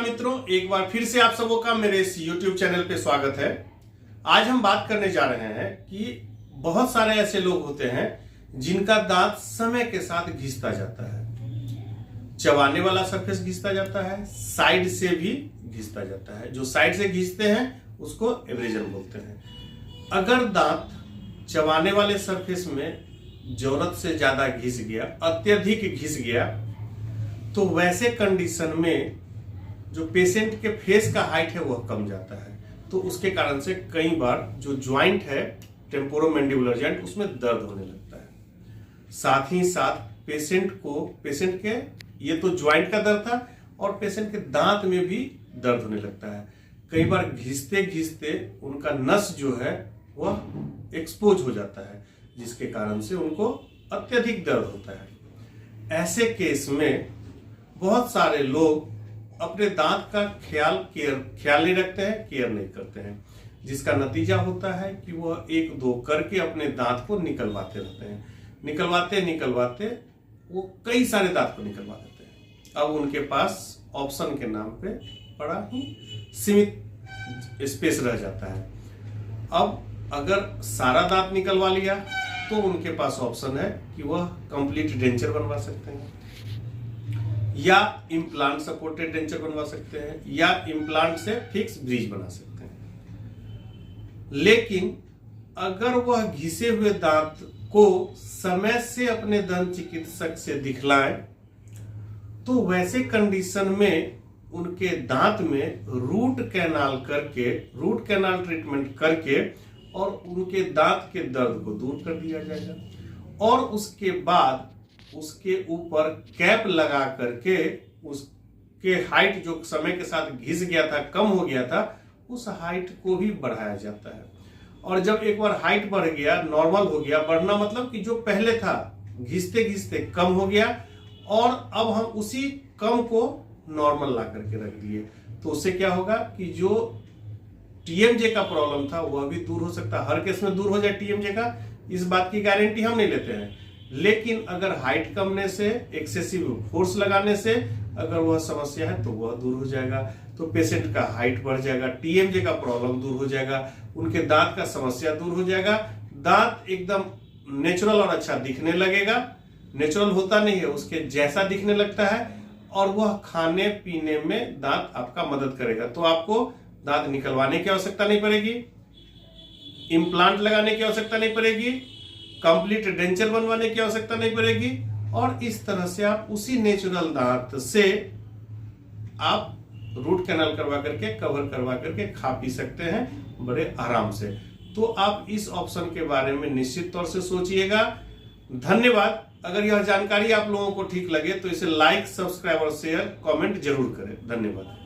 नमस्कार मित्रों, एक बार फिर से आप सबों का मेरे इस YouTube चैनल पे स्वागत है। आज हम बात करने जा रहे हैं कि बहुत सारे ऐसे लोग होते हैं जिनका दांत समय के साथ घिसता जाता है। चबाने वाला सरफेस घिसता जाता है, साइड से भी घिसता जाता है। जो साइड से घिसते हैं उसको एब्रेजन बोलते हैं। अगर दांत चबाने वाले सरफेस में जरूरत से ज्यादा घिस गया, अत्यधिक घिस गया, तो वैसे कंडीशन में जो पेशेंट के फेस का हाइट है वह कम जाता है। तो उसके कारण से कई बार जो ज्वाइंट है टेम्पोरोमैंडिबुलर ज्वाइंट उसमें दर्द होने लगता है। साथ ही साथ पेशेंट के ये तो ज्वाइंट का दर्द था और पेशेंट के दांत में भी दर्द होने लगता है। कई बार घिसते घिसते उनका नस जो है वह एक्सपोज हो जाता है, जिसके कारण से उनको अत्यधिक दर्द होता है। ऐसे केस में बहुत सारे लोग अपने दांत का ख्याल नहीं रखते हैं, केयर नहीं करते हैं, जिसका नतीजा होता है कि वह एक दो करके अपने दांत को निकलवाते रहते हैं। निकलवाते वो कई सारे दांत को निकलवा देते हैं। अब उनके पास ऑप्शन के नाम पे बड़ा ही सीमित स्पेस रह जाता है। अब अगर सारा दांत निकलवा लिया तो उनके पास ऑप्शन है कि वह कंप्लीट डेंचर बनवा सकते हैं, या इम्प्लांट सपोर्टेड डेंचर बनवा सकते हैं, या इम्प्लांट से फिक्स ब्रिज बना सकते हैं। लेकिन अगर वह घिसे हुए दांत को समय से अपने दंत चिकित्सक से दिखलाएं तो वैसे कंडीशन में उनके दांत में रूट कैनाल ट्रीटमेंट करके और उनके दांत के दर्द को दूर कर दिया जाएगा। और उसके बाद उसके ऊपर कैप लगा करके उसके हाइट जो समय के साथ घिस गया था, कम हो गया था, उस हाइट को भी बढ़ाया जाता है। और जब एक बार हाइट बढ़ गया, नॉर्मल हो गया, बढ़ना मतलब कि जो पहले था घिसते घिसते कम हो गया और अब हम उसी कम को नॉर्मल ला करके रख दिए, तो उससे क्या होगा कि जो टीएमजे का प्रॉब्लम था वह भी दूर हो सकता है। हर केस में दूर हो जाए टीएमजे का, इस बात की गारंटी हम नहीं लेते हैं। लेकिन अगर हाइट कमने से, एक्सेसिव फोर्स लगाने से अगर वह समस्या है तो वह दूर हो जाएगा। तो पेशेंट का हाइट बढ़ जाएगा, टीएमजे का प्रॉब्लम दूर हो जाएगा, उनके दांत का समस्या दूर हो जाएगा, दांत एकदम नेचुरल और अच्छा दिखने लगेगा। नेचुरल होता नहीं है, उसके जैसा दिखने लगता है और वह खाने पीने में दांत आपका मदद करेगा। तो आपको दांत निकलवाने की आवश्यकता नहीं पड़ेगी, इम्प्लांट लगाने की आवश्यकता नहीं पड़ेगी, कंप्लीट डेंचर बनवाने की आवश्यकता नहीं पड़ेगी। और इस तरह से आप उसी नेचुरल दांत से आप रूट कैनाल करवा करके, कवर करवा करके खा पी सकते हैं बड़े आराम से। तो आप इस ऑप्शन के बारे में निश्चित तौर से सोचिएगा। धन्यवाद। अगर यह जानकारी आप लोगों को ठीक लगे तो इसे लाइक, सब्सक्राइब और शेयर, कमेंट जरूर करें। धन्यवाद।